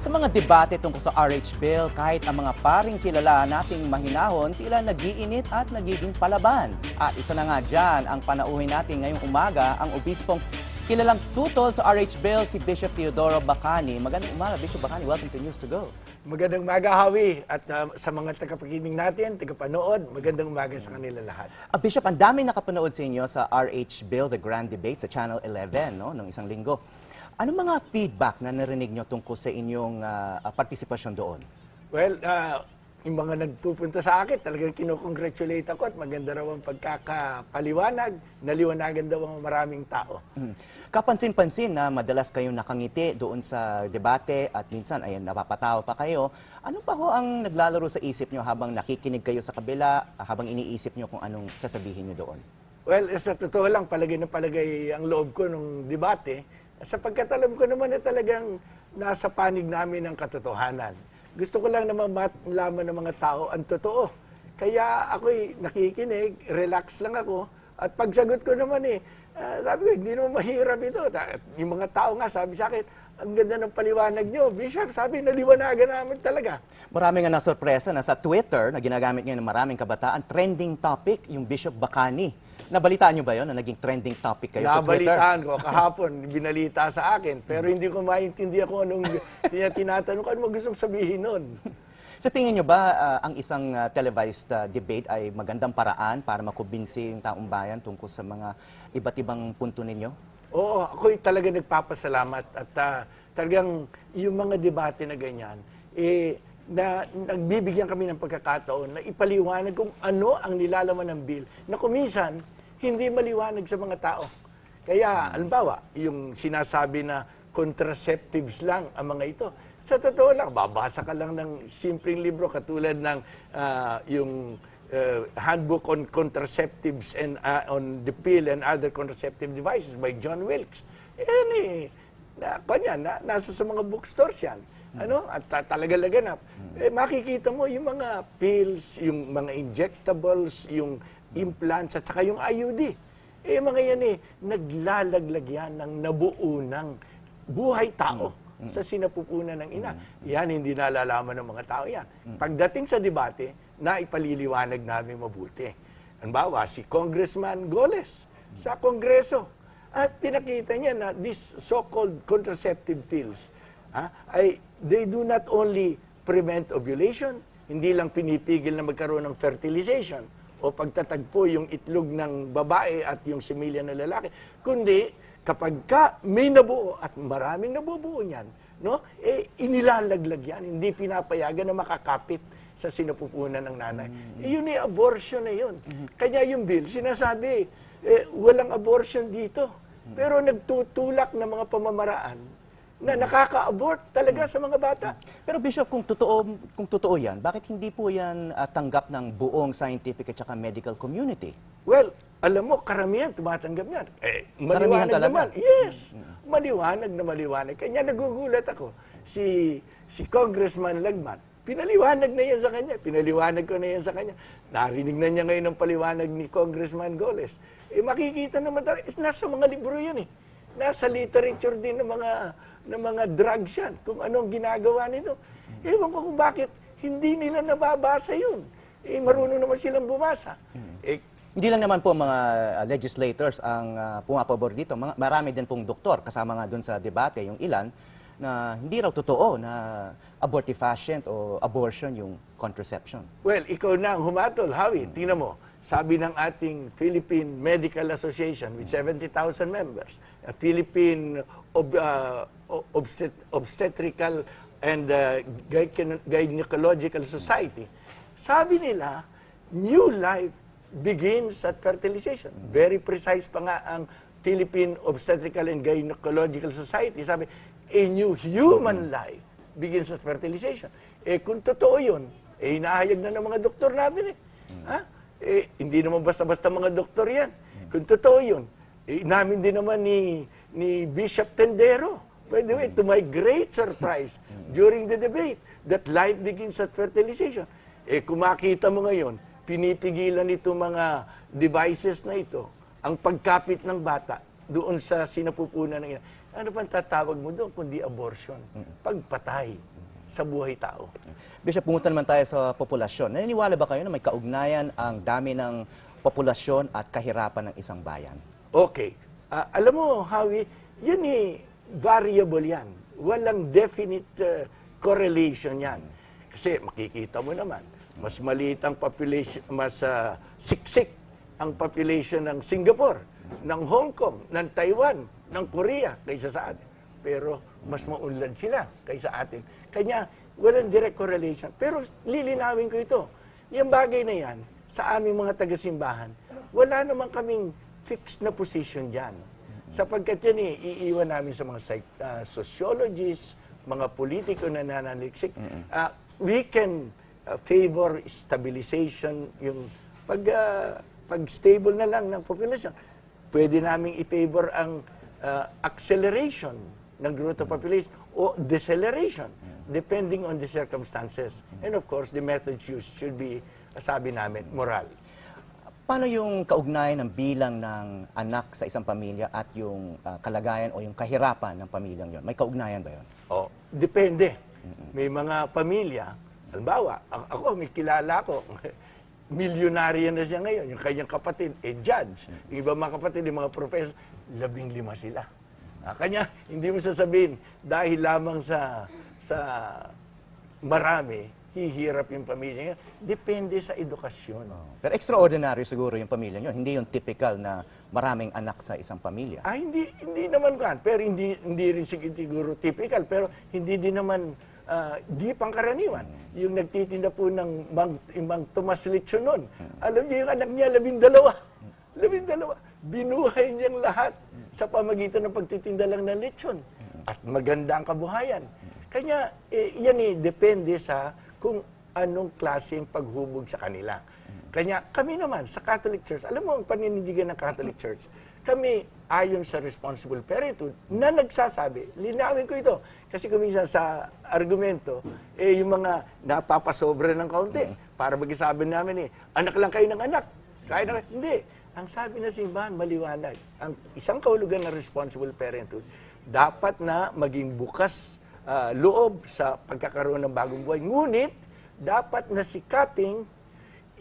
Sa mga debate tungkol sa RH Bill, kahit ang mga paring kilala nating mahinahon, tila nagiinit at nagiging palaban. At isa na nga dyan ang panauhin natin ngayong umaga, ang obispong kilalang tutol sa RH Bill, si Bishop Teodoro Bacani. Magandang umaga, Bishop Bacani. Welcome to News to Go. Magandang umaga, Howie. At sa mga tagapakinig natin, tagapanood, magandang umaga sa kanila lahat. Bishop, ang dami nakapanood sa inyo sa RH Bill, The Grand Debate sa Channel 11, no, nung isang linggo. Anong mga feedback na narinig nyo tungkol sa inyong partisipasyon doon? Well, yung mga nagpupunta sa akin, talagang kinukongratulate ako at maganda raw ang pagkakapaliwanag, naliwanagan daw ang maraming tao. Kapansin-pansin na madalas kayong nakangiti doon sa debate at minsan ayan, napapatawa pa kayo. Ano pa ho ang naglalaro sa isip nyo habang nakikinig kayo sa kabila, habang iniisip nyo kung anong sasabihin nyo doon? Well, sa totoo lang, palagay na palagay ang loob ko nung debate, sapagkat alam ko naman na talagang nasa panig namin ang katotohanan. Gusto ko lang naman malaman ng mga tao ang totoo. Kaya ako'y nakikinig, relax lang ako. At pagsagot ko naman sabi ko, hindi naman mahirap ito. Yung mga tao nga sabi sa akin, ang ganda ng paliwanag nyo. Bishop, sabi, naliwanagan namin talaga. Marami nga nasurpresa na sa Twitter, na ginagamit ngayon ng maraming kabataan, trending topic, yung Bishop Bacani. Nabalitaan nyo ba yun na naging trending topic kayo sa Twitter? Nabalitaan ko. Kahapon, binalita sa akin. Pero hindi ko maintindihan kung anong tinatanong ko. Ano mo gustong sabihin nun? Sa tingin nyo ba ang isang televised debate ay magandang paraan para makumbinsi yung taong bayan tungkol sa mga iba't ibang punto ninyo? Oo, ako'y talaga nagpapasalamat. At talagang yung mga debate na ganyan, na nagbibigyan kami ng pagkakataon na ipaliwanag kung ano ang nilalaman ng bill na kuminsan hindi maliwanag sa mga tao. Kaya, halimbawa, yung sinasabi na contraceptives lang ang mga ito, sa totoo lang, babasa ka lang ng simpleng libro katulad ng yung Handbook on Contraceptives and on the Pill and Other Contraceptive Devices by John Wilkes. Nasa sa mga bookstores yan. At talaga laganap. Makikita mo yung mga pills, yung mga injectables, yung implants, at saka yung IUD. Mga yan naglalaglag yan ng nabuo ng buhay tao sa sinapupunan ng ina. Yan, hindi nalalaman ng mga tao yan. Pagdating sa debate, naipaliliwanag namin mabuti. Halimbawa, si Congressman Goles sa Kongreso. At pinakita niya na these so-called contraceptive pills, they do not only prevent ovulation, hindi lang pinipigil na magkaroon ng fertilization o pagtatagpo yung itlog ng babae at yung similya ng lalaki, kundi kapag may nabuo at maraming nabubuo niyan, inilalaglag yan, hindi pinapayagan na makakapit sa sinapupunan ng nanay. Yun abortion na yun. Kanya yung bill, sinasabi, walang abortion dito. Pero nagtutulak ng mga pamamaraan na nakaka-abort talaga sa mga bata. Pero Bishop, kung totoo yan, bakit hindi po yan tanggap ng buong scientific at saka medical community? Well, alam mo, karamihan tumatanggap yan. Maliwanag naman. Yes, maliwanag na maliwanag. Kanya nagugulat ako. Si Congressman Lagman, pinaliwanag na yan sa kanya. Pinaliwanag ko na yan sa kanya. Narinig na niya ngayon ang paliwanag ni Congressman Goles. Makikita naman talaga, nasa mga libro yan Nasa literature din ng mga drugs yan, kung anong ginagawa nito. Ewan ko kung bakit hindi nila nababasa yun. Marunong naman silang bumasa. Hindi lang naman po mga legislators ang pumapabor dito. Marami din pong doktor, kasama nga dun sa debate, yung ilan, na hindi raw totoo na abortifacient o abortion yung contraception. Well, ikaw na ang humatol, Howie. Tingnan mo, sabi ng ating Philippine Medical Association with 70,000 members, Philippine Obstetrical and Gynecological Society, sabi nila, new life begins at fertilization. Very precise pa nga ang Philippine Obstetrical and Gynecological Society. Sabi, a new human life begins at fertilization. Kung totoo yun, inahayag na ng mga doktor natin hindi naman basta-basta mga doktor yan. Kung totoo yun, namin din naman ni Bishop Tendero. By the way, to my great surprise, during the debate, that life begins at fertilization. Kung makita mo ngayon, pinipigilan ito mga devices na ito, ang pagkapit ng bata doon sa sinapupunan ng ina. Ano bang tatawag mo doon kundi abortion? Pagpatay. sa buhay tao. Bishop, pumunta naman tayo sa populasyon. Naniniwala ba kayo na may kaugnayan ang dami ng populasyon at kahirapan ng isang bayan? Okay. Alam mo, Howie, yan variable yan. Walang definite correlation yan. Kasi makikita mo naman, mas maliit ang population, mas siksik ang population ng Singapore, ng Hong Kong, ng Taiwan, ng Korea kaysa sa atin. Pero mas maunlad sila kaysa atin. Kanya, walang direct correlation. Pero lilinawin ko ito. Yung bagay na yan, sa aming mga taga-simbahan, wala naman kaming fixed na position dyan. Sapagkat yan iiwan namin sa mga sociologists, mga politiko na nananaliksik. We can favor stabilization, yung pag stable na lang ng population. Pwede namin i-favor ang acceleration ng growth of population o deceleration, depending on the circumstances. And of course, the methods used should be, sabi namin, moral. Paano yung kaugnayan ng bilang ng anak sa isang pamilya at yung kalagayan o yung kahirapan ng pamilyang yon? May kaugnayan ba yon? Depende. May mga pamilya, halimbawa, ako, may kilala ko, milyonarya na siya ngayon. Yung kanyang kapatid, judge. Yung iba mga kapatid, yung mga professor, 15 sila. Kanya, hindi mo sasabihin, dahil lamang sa marami, hihirap yung pamilya niya. Depende sa edukasyon. Pero extraordinary siguro yung pamilya nyo. Hindi yung typical na maraming anak sa isang pamilya. Hindi naman kan. Pero hindi rin siguro typical. Pero hindi din naman di pangkaraniwan. Yung nagtitinda po ng Mang Tomas Lechon nun. Alam niyo yung anak niya, 12. 12. Binuhay niyang lahat sa pamagitan ng pagtitinda lang ng lechon. At maganda ang kabuhayan. Kanya, yan depende sa kung anong klaseng paghubog sa kanila. Kanya, kami naman sa Catholic Church, alam mo ang paninindigan ng Catholic Church, kami ayon sa responsible parenthood na nagsasabi, linawin ko ito, kasi kuminsan sa argumento, yung mga napapasobra ng kaunti, para mag-isabi namin, anak lang kayo ng anak, kaya na, hindi. Ang sabi na simbahan, maliwanag. Ang isang kahulugan ng responsible parenthood, dapat na maging bukas loob sa pagkakaroon ng bagong buhay. Ngunit, dapat na sikaping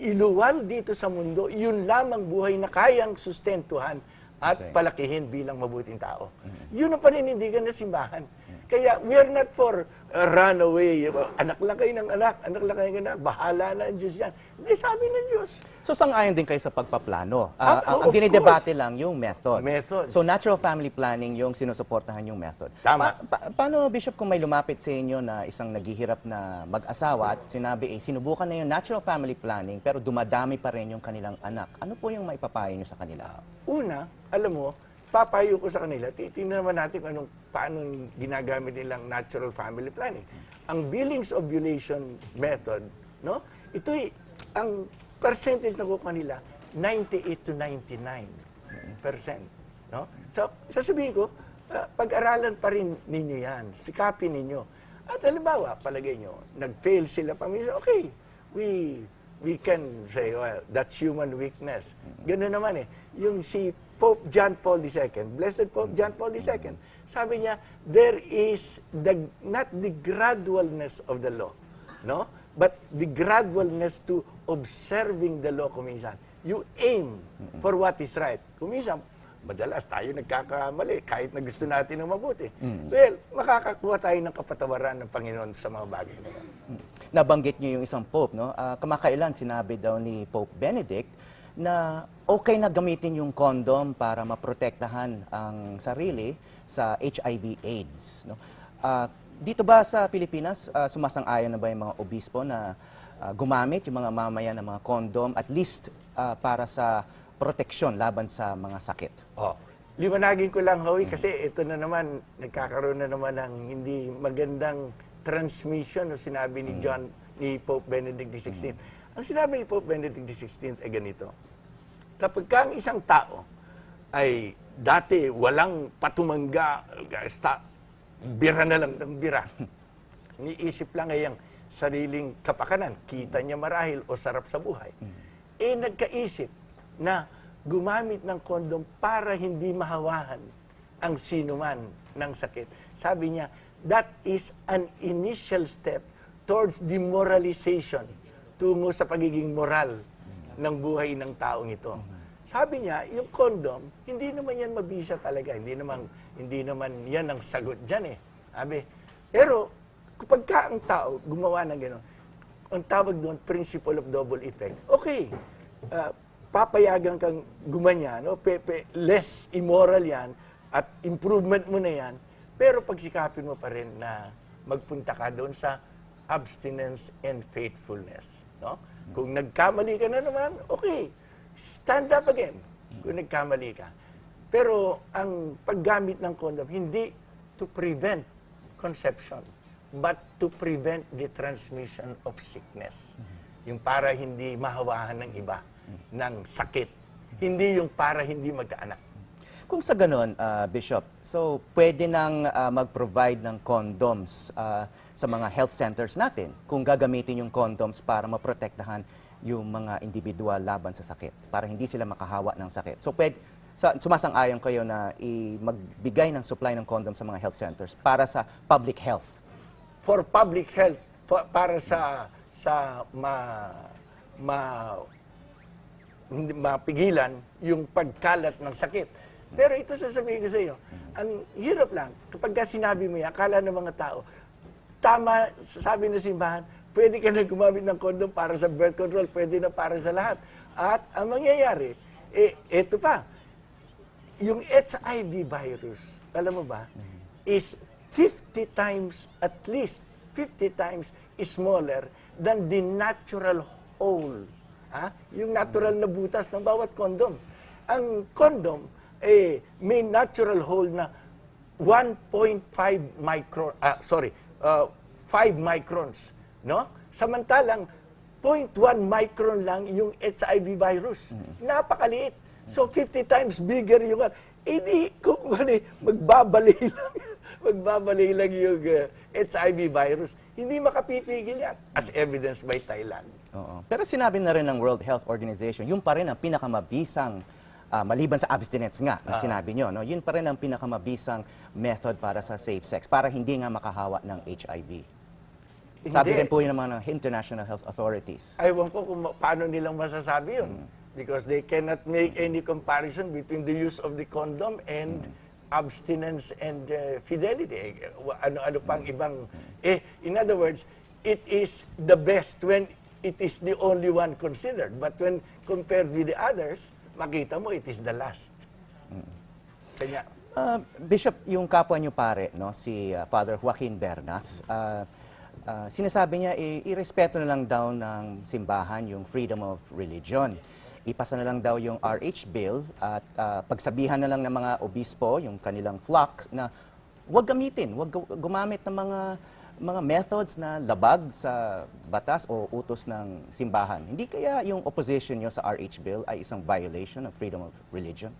iluwal dito sa mundo, yun lamang buhay na kayang sustentuhan at palakihin bilang mabuting tao. Yun ang paninindigan ng simbahan. Kaya we are not for runaway. Anak lang kayo ng anak, anak lang kayo ng anak, bahala na ang Diyos yan. Hindi, sabi ng Diyos. So sang-ayon din kayo sa pagpaplano. Of Ang dinidebate lang yung method. Method. So natural family planning yung sinusuportahan yung method. Tama. Paano, Bishop, kung may lumapit sa inyo na isang naghihirap na mag-asawa at sinabi, sinubukan na yung natural family planning pero dumadami pa rin yung kanilang anak. Ano po yung maipapayo nyo sa kanila? Una, alam mo, papayo ko sa kanila, titingnan naman natin paano ginagamit nilang natural family planning. Ang Billings ovulation method, no? Ito'y, ang percentage na kukuha nila, 98 to 99%. No? So, sasabihin ko, pag-aralan pa rin ninyo yan. Sikapin ninyo. At halimbawa, palagay nyo, nag-fail sila paminsan, okay, we can say, well, that's human weakness. Ganoon naman yung si Pope John Paul II, Blessed Pope John Paul II, sabi niya, there is not the gradualness of the law, no? But the gradualness to observing the law kuminsan. You aim for what is right. Kuminsan, madalas tayo nagkakamali kahit na gusto natin ng mabuti. Well, makakakuha tayo ng kapatawaran ng Panginoon sa mga bagay na yan. Nabanggit niyo yung isang Pope, no? Kamakailan sinabi daw ni Pope Benedict na okay na gamitin yung condom para maprotektahan ang sarili sa HIV/AIDS. No? Dito ba sa Pilipinas, sumasang-ayon na ba yung mga obispo na gumamit yung mga mamayan ng mga condom at least para sa proteksyon laban sa mga sakit? Liwanagin ko lang, Howie, kasi ito na naman, nagkakaroon na naman ng hindi magandang transmission, no, sinabi ni Pope Benedict XVI. Ang sinabi ni Pope Benedict XVI ay ganito, kapag ang isang tao ay dati walang patumangga, bira na lang ng bira, niisip lang ay ang sariling kapakanan, kita niya marahil o sarap sa buhay, nagkaisip na gumamit ng kondom para hindi mahawahan ang sinuman ng sakit. Sabi niya, that is an initial step towards demoralization tungo sa pagiging moral ng buhay ng taong ito. Sabi niya, yung condom, hindi naman yan mabisa talaga. Hindi naman yan ang sagot dyan eh. Sabi, pero kapag ka ang tao gumawa ng gano'n, ang tawag doon, principle of double effect. Okay, papayagan kang gumanyan, no? Less immoral yan, at improvement mo na yan, pero pagsikapin mo pa rin na magpunta ka doon sa abstinence and faithfulness. No? Kung nagkamali ka na naman, okay, stand up again kung nagkamali ka. Pero ang paggamit ng condom, hindi to prevent conception, but to prevent the transmission of sickness. Yung para hindi mahawahan ng iba ng sakit. Hindi yung para hindi magkaanak. Kung sa ganon, Bishop, so pwede nang mag-provide ng condoms sa mga health centers natin kung gagamitin yung condoms para maprotektahan yung mga individual laban sa sakit, para hindi sila makahawa ng sakit. So pwede, sumasang-ayon kayo na magbigay ng supply ng condoms sa mga health centers para sa public health? For public health, para hindi mapigilan yung pagkalat ng sakit. Pero ito sasabihin ko sa iyo, ang hirap lang, kapag sinabi mo yan, akala ng mga tao, tama, sabi ng simbahan, pwede ka na gumamit ng condom para sa birth control, pwede na para sa lahat. At ang mangyayari, eto pa, yung HIV virus, alam mo ba, is 50 times, at least 50 times smaller than the natural hole. Yung natural na butas ng bawat condom. Ang condom, may natural hole na 1.5 micron, 5 microns, no? Samantalang 0.1 micron lang yung HIV virus. Napakaliit. So 50 times bigger yung di kung magbabali lang yung HIV virus. Hindi makapipigil yan, as evidenced by Thailand. Oo. Pero sinabi na rin ng World Health Organization, yung pa rin ang pinakamabisang maliban sa abstinence nga, na sinabi nyo, no? Yun pa rin ang pinakamabisang method para sa safe sex, para hindi nga makahawa ng HIV. Hindi. Sabi rin po yun ng mga international health authorities. Aywan ko kung paano nilang masasabi yun. Because they cannot make any comparison between the use of the condom and abstinence and fidelity. Ano pang ibang... in other words, it is the best when it is the only one considered. But when compared with the others, makita mo, it is the last. Kanya, Bishop, yung kapwa nyo pare, no, si Father Joaquin Bernas, sinasabi niya, irespeto na lang daw ng simbahan yung freedom of religion. Ipasa na lang daw yung RH bill at pagsabihan na lang ng mga obispo, yung kanilang flock, na huwag gamitin, huwag gumamit ng mga methods na labag sa batas o utos ng simbahan. Hindi kaya yung opposition nyo sa RH bill ay isang violation of freedom of religion?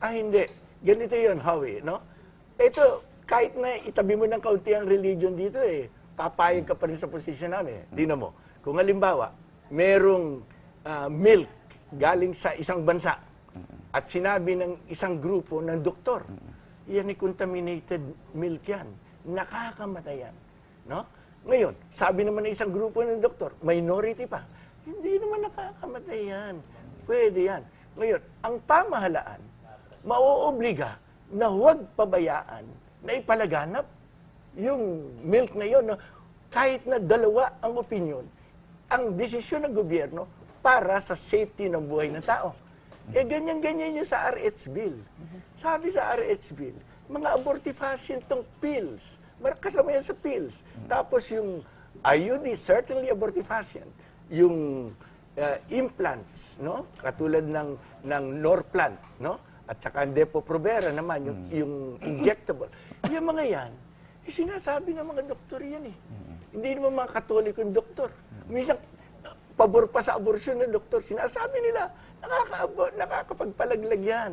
hindi. Ganito yun, Howie, no? Ito, kahit na itabi mo ng kaunti ang religion dito, papayag ka pa rin sa posisyon namin. Tingnan mo, kung halimbawa, merong milk galing sa isang bansa at sinabi ng isang grupo ng doktor, yan ay contaminated milk yan. Nakakamatay yan. No? Ngayon, sabi naman ng isang grupo ng doktor, minority pa, hindi naman nakakamatay yan. Pwede yan. Ngayon, ang pamahalaan, mauobliga na huwag pabayaan na ipalaganap yung milk na yun. No? Kahit na dalawa ang opinion, ang desisyon ng gobyerno para sa safety ng buhay ng tao. Ganyan-ganyan yung sa RH bill. Sabi sa RH bill, mga abortifacient tong pills, kasama yan sa pills. Tapos yung IUD, certainly abortifacient. Yung implants, no? Katulad ng Norplant, no? At saka ang Depo-Provera naman, yung injectable. Yung mga yan, sinasabi ng mga doktor yan Hindi naman mga katolikong doktor. Minsan, pabor pa sa abortion ng doktor. Sinasabi nila, nakakapagpalaglag yan.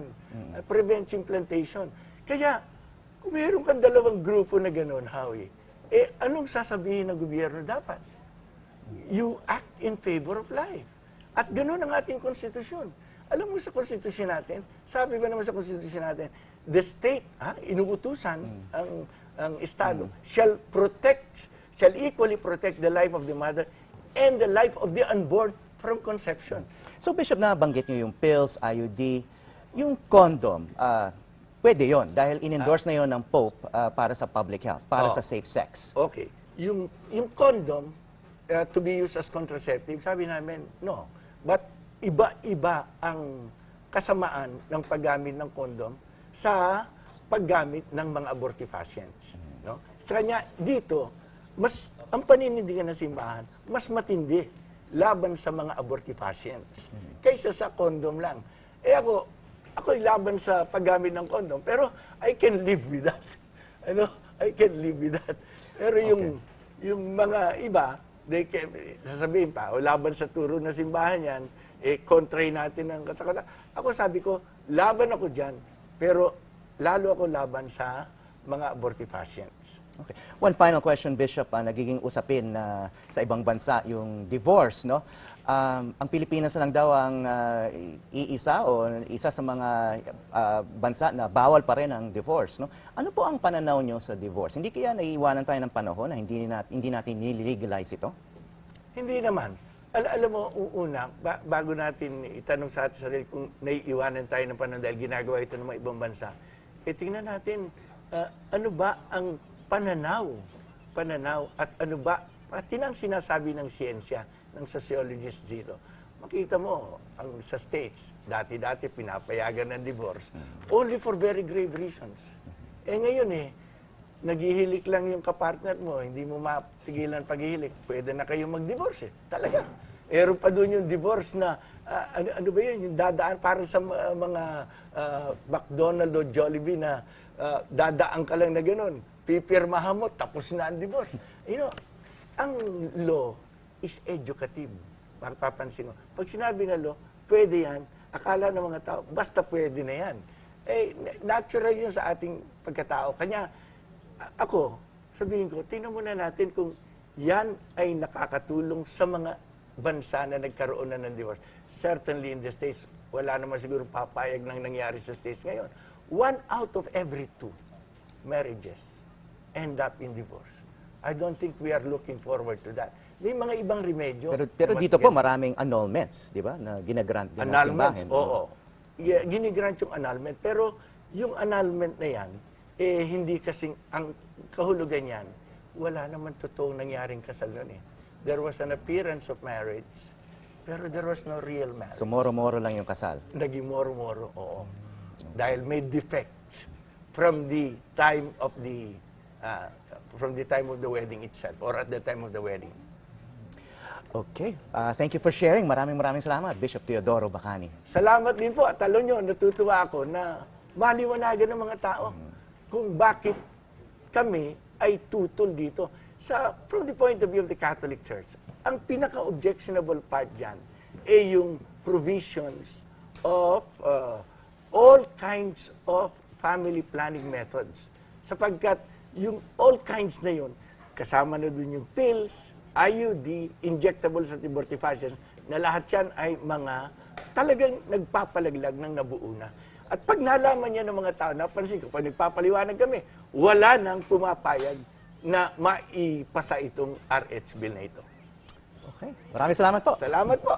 Prevents implantation. Kaya, kung meron kang dalawang grupo na gano'n, Howie, anong sasabihin ng gobyerno dapat? You act in favor of life. At gano'n ang ating konstitusyon. Alam mo sa konstitusyon natin, sabi ba naman sa konstitusyon natin, the state, inuutusan ang Estado, shall equally protect the life of the mother and the life of the unborn from conception. So Bishop, nabanggit niyo yung pills, IUD, yung condom, pwede yon dahil in-endorse na yon ng Pope para sa public health, para sa safe sex. Okay. Yung condom to be used as contraceptive, sabi namin, no. But iba-iba ang kasamaan ng paggamit ng condom sa paggamit ng mga abortive patients. No? Sa kanya, dito, mas ang paninindigan ng simbahan, mas matindi laban sa mga abortive patients kaysa sa condom lang. Ako'y laban sa paggamit ng condom, pero I can live with that. I can live with that. Pero yung mga iba, sasabihin pa, laban sa turo ng simbahan yan, kontray natin ang katakata. Ako sabi ko, laban ako dyan, pero lalo ako laban sa mga abortive patients. Okay. One final question, Bishop. Nagiging usapin na sa ibang bansa yung divorce, no? Ang Pilipinas lang daw ang isa sa mga bansa na bawal pa rin ang divorce, no? Ano po ang pananaw nyo sa divorce? Hindi kaya naiiwanan tayo ng panahon na hindi natin nilegalize ito? Hindi naman. Alam mo, una, bago natin itanong sa ating sarili kung naiiwanan tayo ng panahon dahil ginagawa ito ng mga ibang bansa, tingnan natin, ano ba ang pananaw at ano ba, pati nang sinasabi ng siyensya, ng sociologists dito. Makita mo, ang sa States, dati-dati pinapayagan ng divorce, only for very grave reasons. Ngayon naghihilik lang yung kapartner mo, hindi mo mapigilan paghihilik, pwede na kayo mag-divorce. Talaga. Meron pa doon yung divorce na, ano ba yun, yung dadaan para sa mga McDonald's o Jollibee na dadaan ka lang na gano'n. Pipirmahan mo, tapos na ang divorce. Ang law is educative. Papansin mo. Pag sinabi na law, pwede yan, akala ng mga tao, basta pwede na yan. Natural yun sa ating pagkatao. Kanya, ako, sabihin ko, tingnan muna natin kung yan ay nakakatulong sa mga bansa na nagkaroon na ng divorce. Certainly in the States, wala naman siguro papayag ng nangyari sa States ngayon. 1 out of every 2 marriages end up in divorce. I don't think we are looking forward to that. May mga ibang remedyo. Pero dito po maraming annulments, di ba? Na ginagrant din ng simbahan. Oo. Ginigrant yung annulment. Pero yung annulment na yan, hindi kasing, ang kahulugan yan, wala naman totoong nangyaring kasal nun There was an appearance of marriage, pero there was no real marriage. So moro-moro lang yung kasal? Naging moro-moro, oo. Dahil may defects from the time of the wedding itself or at the time of the wedding. Okay. Thank you for sharing. Maraming salamat, Bishop Teodoro Bacani. Salamat din po. At alam nyo, natutuwa ako na maliwanagan ng mga tao kung bakit kami ay tutol dito. From the point of view of the Catholic Church, ang pinaka-objectionable part dyan ay yung provisions of all kinds of family planning methods. Sapagkat yung all kinds na yun, kasama na dun yung pills, IUD, injectables at abortive patients, na lahat yan ay mga talagang nagpapalaglag ng nabuo na. At pag nalaman niya ng mga tao, napansin ko, pag nagpapaliwanag kami, wala nang pumapayag na maipasa itong RH bill na ito. Okay. Maraming salamat po. Salamat po.